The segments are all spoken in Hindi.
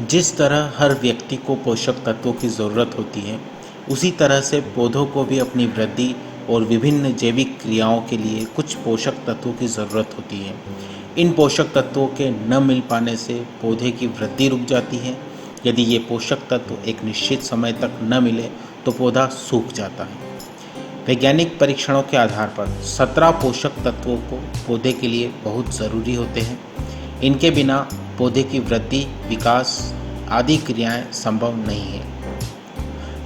जिस तरह हर व्यक्ति को पोषक तत्वों की ज़रूरत होती है, उसी तरह से पौधों को भी अपनी वृद्धि और विभिन्न जैविक क्रियाओं के लिए कुछ पोषक तत्वों की ज़रूरत होती है। इन पोषक तत्वों के न मिल पाने से पौधे की वृद्धि रुक जाती है। यदि ये पोषक तत्व एक निश्चित समय तक न मिले तो पौधा सूख जाता है। वैज्ञानिक परीक्षणों के आधार पर 17 पोषक तत्वों को पौधे के लिए बहुत ज़रूरी होते हैं। इनके बिना पौधे की वृद्धि, विकास आदि क्रियाएं संभव नहीं है।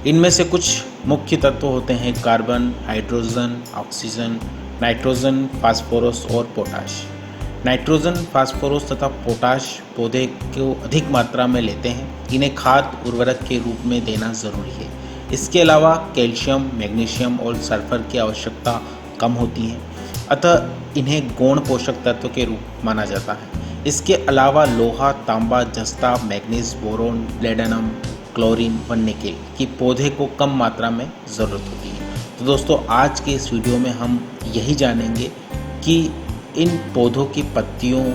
इनमें से कुछ मुख्य तत्व होते हैं carbon, hydrogen, oxygen, nitrogen, phosphorus और पोटाश। नाइट्रोजन, फास्फोरस तथा पोटाश पौधे को अधिक मात्रा में लेते हैं। इन्हें खाद उर्वरक के रूप में देना ज़रूरी है। इसके अलावा कैल्शियम, मैग्नीशियम और सल्फर की आवश्यकता कम होती है, अतः इन्हें गौण पोषक तत्व के रूप माना जाता है। इसके अलावा लोहा, तांबा, जस्ता, मैग्नीज, बोरोन, प्लेटिनम, क्लोरीन व निकेल की पौधे को कम मात्रा में ज़रूरत होती है। तो दोस्तों, आज के इस वीडियो में हम यही जानेंगे कि इन पौधों की पत्तियों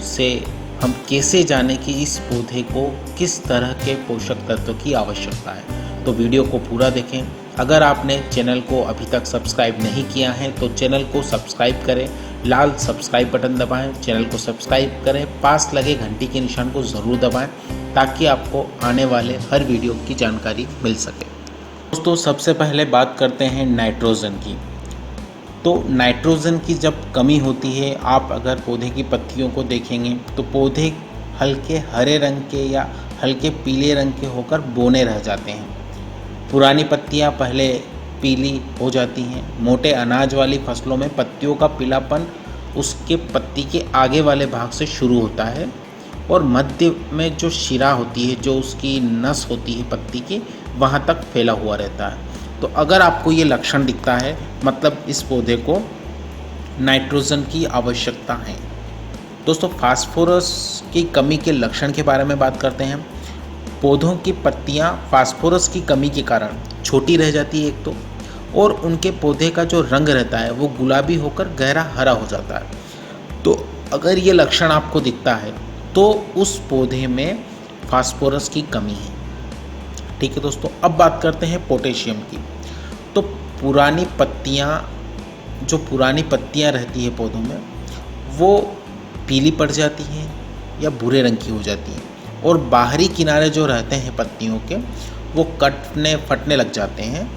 से हम कैसे जानें कि इस पौधे को किस तरह के पोषक तत्व की आवश्यकता है। तो वीडियो को पूरा देखें। अगर आपने चैनल को अभी तक सब्सक्राइब नहीं किया है तो चैनल को सब्सक्राइब करें, लाल सब्सक्राइब बटन दबाएं, चैनल को सब्सक्राइब करें, पास लगे घंटी के निशान को ज़रूर दबाएं ताकि आपको आने वाले हर वीडियो की जानकारी मिल सके। दोस्तों, सबसे पहले बात करते हैं नाइट्रोजन की। तो नाइट्रोजन की जब कमी होती है, आप अगर पौधे की पत्तियों को देखेंगे तो पौधे हल्के हरे रंग के या हल्के पीले रंग के होकर बौने रह जाते हैं। पुरानी पत्तियां पहले पीली हो जाती हैं। मोटे अनाज वाली फसलों में पत्तियों का पीलापन उसके पत्ती के आगे वाले भाग से शुरू होता है और मध्य में जो शिरा होती है, जो उसकी नस होती है पत्ती की, वहाँ तक फैला हुआ रहता है। तो अगर आपको ये लक्षण दिखता है, मतलब इस पौधे को नाइट्रोजन की आवश्यकता है। दोस्तों, फास्फोरस की कमी के लक्षण के बारे में बात करते हैं। पौधों की पत्तियां फास्फोरस की कमी के कारण छोटी रह जाती है एक तो, और उनके पौधे का जो रंग रहता है वो गुलाबी होकर गहरा हरा हो जाता है। तो अगर ये लक्षण आपको दिखता है तो उस पौधे में फास्फोरस की कमी है। ठीक है दोस्तों, अब बात करते हैं पोटेशियम की। तो जो पुरानी पत्तियां रहती है पौधों में, वो पीली पड़ जाती हैं या भूरे रंग की हो जाती हैं, और बाहरी किनारे जो रहते हैं पत्तियों के, वो कटने फटने लग जाते हैं।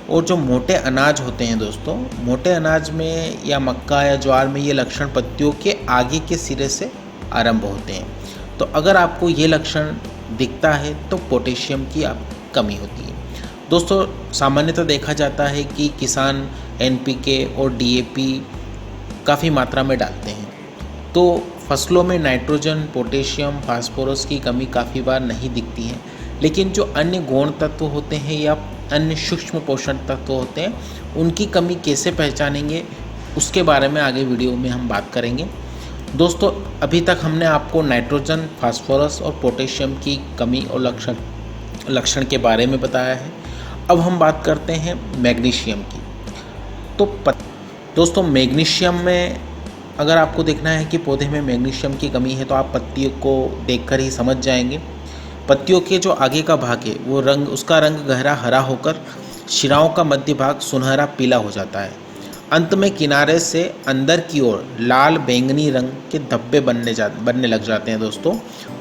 और जो मोटे अनाज होते हैं दोस्तों, मोटे अनाज में या मक्का या ज्वार में ये लक्षण पत्तियों के आगे के सिरे से आरंभ होते हैं। तो अगर आपको ये लक्षण दिखता है तो पोटेशियम की कमी होती है। दोस्तों, सामान्यतः देखा जाता है कि किसान NPK और DAP काफ़ी मात्रा में डालते हैं। तो फसलों में नाइट्रोजन, पोटेशियम, फास्फोरस की कमी काफ़ी बार नहीं दिखती है। लेकिन जो अन्य गौण तत्व होते हैं या अन्य सूक्ष्म पोषक तत्व होते हैं, उनकी कमी कैसे पहचानेंगे, उसके बारे में आगे वीडियो में हम बात करेंगे। दोस्तों, अभी तक हमने आपको नाइट्रोजन, फास्फोरस और पोटेशियम की कमी और लक्षण के बारे में बताया है। अब हम बात करते हैं मैग्नीशियम की। तो दोस्तों, मैग्नीशियम में अगर आपको देखना है कि पौधे में मैग्नीशियम की कमी है तो आप पत्तियों को देखकर ही समझ जाएंगे। पत्तियों के जो आगे का भाग है वो उसका रंग गहरा हरा होकर शिराओं का मध्य भाग सुनहरा पीला हो जाता है। अंत में किनारे से अंदर की ओर लाल बैंगनी रंग के धब्बे बनने लग जाते हैं दोस्तों।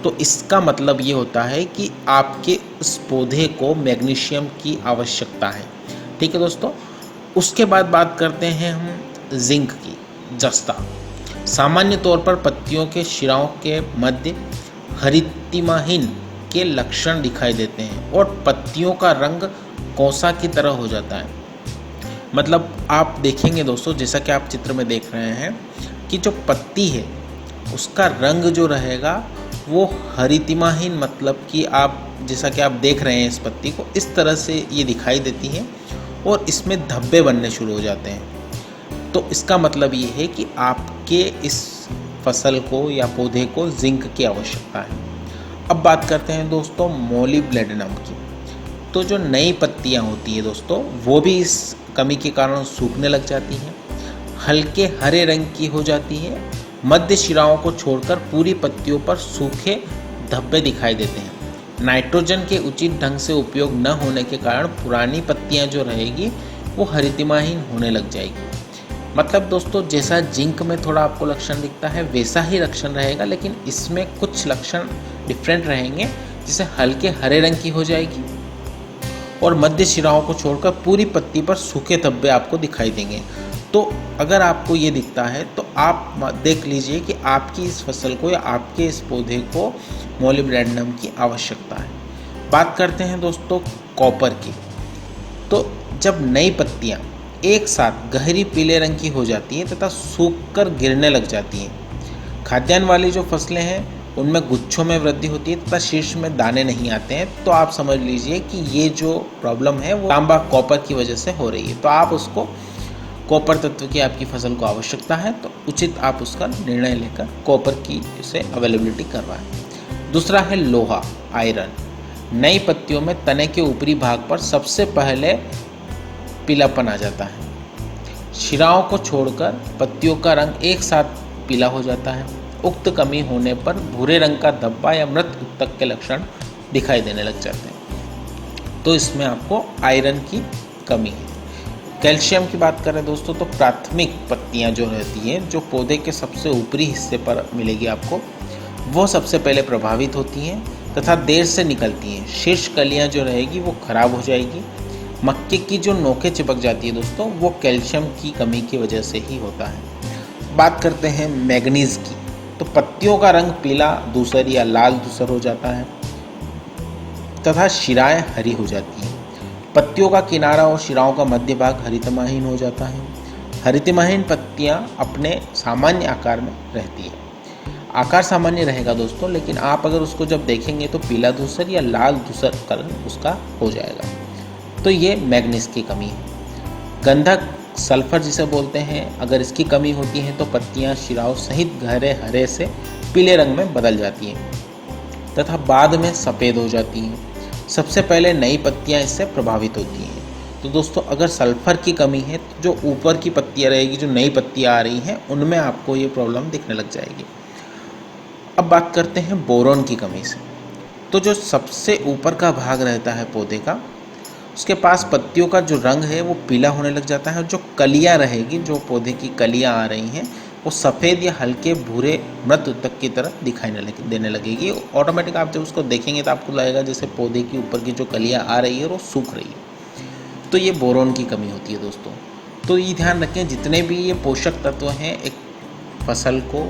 तो इसका मतलब ये होता है कि आपके उस पौधे को मैग्नीशियम की आवश्यकता है। ठीक है दोस्तों, उसके बाद बात करते हैं हम जिंक की, जस्ता। सामान्य तौर पर पत्तियों के शिराओं के मध्य हरितिमाहीन के लक्षण दिखाई देते हैं और पत्तियों का रंग कौसा की तरह हो जाता है। मतलब आप देखेंगे दोस्तों, जैसा कि आप चित्र में देख रहे हैं कि जो पत्ती है उसका रंग जो रहेगा वो हरितिमाहीन, मतलब कि आप जैसा कि आप देख रहे हैं इस पत्ती को, इस तरह से ये दिखाई देती है और इसमें धब्बे बनने शुरू हो जाते हैं। तो इसका मतलब ये है कि आपके इस फसल को या पौधे को जिंक की आवश्यकता है। अब बात करते हैं दोस्तों मोलिब्डेनम की। तो जो नई पत्तियां होती है दोस्तों, वो भी इस कमी के कारण सूखने लग जाती हैं, हल्के हरे रंग की हो जाती है। मध्य शिराओं को छोड़कर पूरी पत्तियों पर सूखे धब्बे दिखाई देते हैं। नाइट्रोजन के उचित ढंग से उपयोग न होने के कारण पुरानी पत्तियां जो रहेगी वो हरितमाहीन होने लग जाएगी। मतलब दोस्तों, जैसा जिंक में थोड़ा आपको लक्षण दिखता है वैसा ही लक्षण रहेगा, लेकिन इसमें कुछ लक्षण डिफरेंट रहेंगे। जैसे हल्के हरे रंग की हो जाएगी और मध्य शिराओं को छोड़कर पूरी पत्ती पर सूखे धब्बे आपको दिखाई देंगे। तो अगर आपको ये दिखता है तो आप देख लीजिए कि आपकी इस फसल को या आपके इस पौधे को मोलिब्डेनम की आवश्यकता है। बात करते हैं दोस्तों कॉपर की। तो जब नई पत्तियां एक साथ गहरी पीले रंग की हो जाती हैं तथा सूखकर गिरने लग जाती हैं, खाद्यान्न वाली जो फसलें हैं उनमें गुच्छों में वृद्धि होती है तथा शीर्ष में दाने नहीं आते हैं, तो आप समझ लीजिए कि ये जो प्रॉब्लम है वो तांबा कॉपर की वजह से हो रही है। तो आप उसको कॉपर तत्व की आपकी फसल को आवश्यकता है तो उचित आप उसका निर्णय लेकर कॉपर की उसे अवेलेबिलिटी करवाएं। दूसरा है लोहा, आयरन। नई पत्तियों में तने के ऊपरी भाग पर सबसे पहले पीलापन आ जाता है। शिराओं को छोड़कर पत्तियों का रंग एक साथ पीला हो जाता है। उक्त कमी होने पर भूरे रंग का धब्बा या मृत उत्तक के लक्षण दिखाई देने लग जाते हैं। तो इसमें आपको आयरन की कमी है। कैल्शियम की बात करें दोस्तों तो प्राथमिक पत्तियां जो रहती हैं, जो पौधे के सबसे ऊपरी हिस्से पर मिलेगी आपको, वो सबसे पहले प्रभावित होती हैं तथा देर से निकलती हैं। शीर्ष कलियां जो रहेगी वो खराब हो जाएगी। मक्के की जो नोकें चिपक जाती है दोस्तों, वो कैल्शियम की कमी की वजह से ही होता है। बात करते हैं मैग्नीज की। तो पत्तियों का रंग पीला धूसर या लाल धूसर हो जाता है तथा शिराएं हरी हो जाती हैं। पत्तियों का किनारा और शिराओं का मध्य भाग हरितमाहीन हो जाता है। हरितमाहीन पत्तियां अपने सामान्य आकार में रहती है। आकार सामान्य रहेगा दोस्तों, लेकिन आप अगर उसको जब देखेंगे तो पीला धूसर या लाल धूसर कलर उसका हो जाएगा। तो ये मैग्नीज की कमी है। गंधक, सल्फर जिसे बोलते हैं, अगर इसकी कमी होती है तो पत्तियां शिराओं सहित गहरे हरे से पीले रंग में बदल जाती हैं तथा बाद में सफ़ेद हो जाती हैं। सबसे पहले नई पत्तियां इससे प्रभावित होती हैं। तो दोस्तों, अगर सल्फर की कमी है तो जो ऊपर की पत्तियां रहेगी, जो नई पत्तियां आ रही हैं, उनमें आपको ये प्रॉब्लम दिखने लग जाएगी। अब बात करते हैं बोरोन की कमी से। तो जो सबसे ऊपर का भाग रहता है पौधे का, उसके पास पत्तियों का जो रंग है वो पीला होने लग जाता है और जो कलियां रहेगी, जो पौधे की कलियां आ रही हैं, वो सफ़ेद या हल्के भूरे मृत उत्तक की तरह दिखाई देने लगेगी। ऑटोमेटिक आप जब उसको देखेंगे तो आपको लगेगा जैसे पौधे की ऊपर की जो कलियां आ रही है वो सूख रही है। तो ये बोरोन की कमी होती है दोस्तों। तो ये ध्यान रखें, जितने भी ये पोषक तत्व हैं, एक फसल को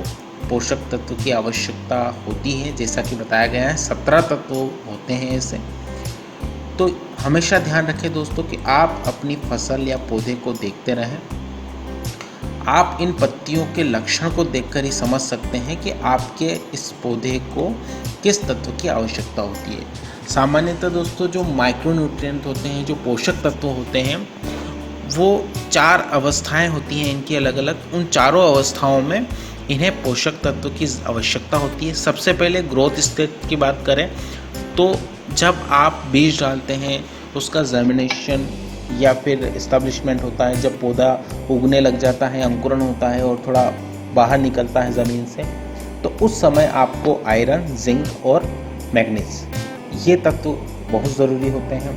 पोषक तत्व की आवश्यकता होती है। जैसा कि बताया गया है 17 तत्व होते हैं ऐसे। तो हमेशा ध्यान रखें दोस्तों कि आप अपनी फसल या पौधे को देखते रहें। आप इन पत्तियों के लक्षण को देखकर ही समझ सकते हैं कि आपके इस पौधे को किस तत्व की आवश्यकता होती है। सामान्यतः दोस्तों, जो माइक्रोन्यूट्रिएंट होते हैं, जो पोषक तत्व होते हैं, वो 4 अवस्थाएं होती हैं इनकी अलग अलग। उन चारों अवस्थाओं में इन्हें पोषक तत्व की आवश्यकता होती है। सबसे पहले ग्रोथ स्टेज की बात करें तो जब आप बीज डालते हैं, उसका जर्मिनेशन या फिर इस्टेब्लिशमेंट होता है, जब पौधा उगने लग जाता है, अंकुरण होता है और थोड़ा बाहर निकलता है ज़मीन से, तो उस समय आपको आयरन, जिंक और मैग्नीज ये तत्व बहुत ज़रूरी होते हैं।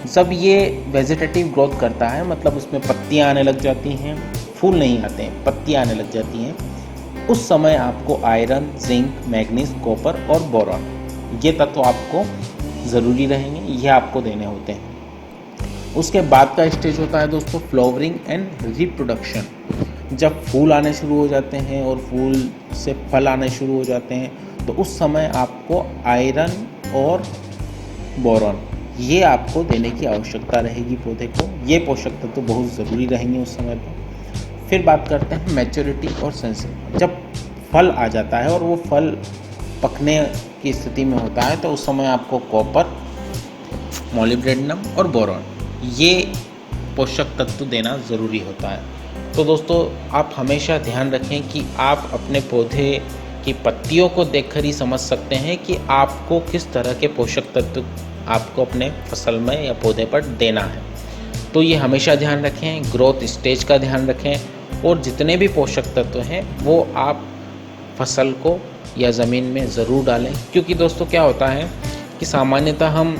जब ये वेजिटेटिव ग्रोथ करता है, मतलब उसमें पत्तियां आने लग जाती हैं, फूल नहीं आते हैं, पत्तियां आने लग जाती हैं, उस समय आपको आयरन, जिंक, मैग्नीज, कॉपर और बोरॉन ये तत्व आपको ज़रूरी रहेंगे, ये आपको देने होते हैं। उसके बाद का स्टेज होता है दोस्तों फ्लावरिंग एंड रिप्रोडक्शन। जब फूल आने शुरू हो जाते हैं और फूल से फल आने शुरू हो जाते हैं, तो उस समय आपको आयरन और बोरॉन ये आपको देने की आवश्यकता रहेगी पौधे को। ये पोषक तत्व तो बहुत ज़रूरी रहेंगे उस समय पर। फिर बात करते हैं मैच्योरिटी और सेंसिंग। जब फल आ जाता है और वो फल पकने की स्थिति में होता है, तो उस समय आपको कॉपर, मोलिब्डेनम और बोरॉन ये पोषक तत्व देना ज़रूरी होता है। तो दोस्तों, आप हमेशा ध्यान रखें कि आप अपने पौधे की पत्तियों को देखकर ही समझ सकते हैं कि आपको किस तरह के पोषक तत्व आपको अपने फसल में या पौधे पर देना है। तो ये हमेशा ध्यान रखें, ग्रोथ स्टेज का ध्यान रखें और जितने भी पोषक तत्व हैं वो आप फसल को या ज़मीन में ज़रूर डालें। क्योंकि दोस्तों क्या होता है कि सामान्यतः हम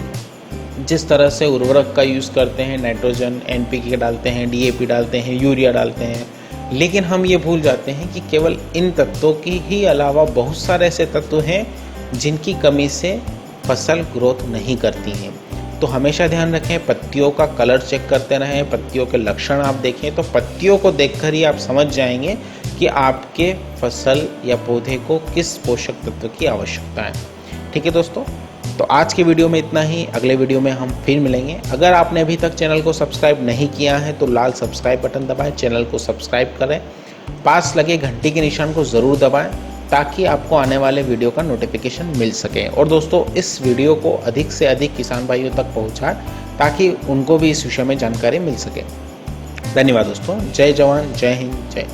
जिस तरह से उर्वरक का यूज़ करते हैं, नाइट्रोजन, एनपीके डालते हैं, डीएपी डालते हैं, यूरिया डालते हैं, लेकिन हम ये भूल जाते हैं कि केवल इन तत्वों की ही अलावा बहुत सारे ऐसे तत्व हैं जिनकी कमी से फसल ग्रोथ नहीं करती हैं। तो हमेशा ध्यान रखें, पत्तियों का कलर चेक करते रहें, पत्तियों के लक्षण आप देखें तो पत्तियों को देखकर ही आप समझ जाएंगे कि आपके फसल या पौधे को किस पोषक तत्व की आवश्यकता है। ठीक है दोस्तों, तो आज के वीडियो में इतना ही। अगले वीडियो में हम फिर मिलेंगे। अगर आपने अभी तक चैनल को सब्सक्राइब नहीं किया है तो लाल सब्सक्राइब बटन दबाएं, चैनल को सब्सक्राइब करें, पास लगे घंटी के निशान को ज़रूर दबाएं ताकि आपको आने वाले वीडियो का नोटिफिकेशन मिल सके। और दोस्तों इस वीडियो को अधिक से अधिक किसान भाइयों तक पहुँचाएं ताकि उनको भी इस विषय में जानकारी मिल सके। धन्यवाद दोस्तों। जय जवान, जय हिंद, जय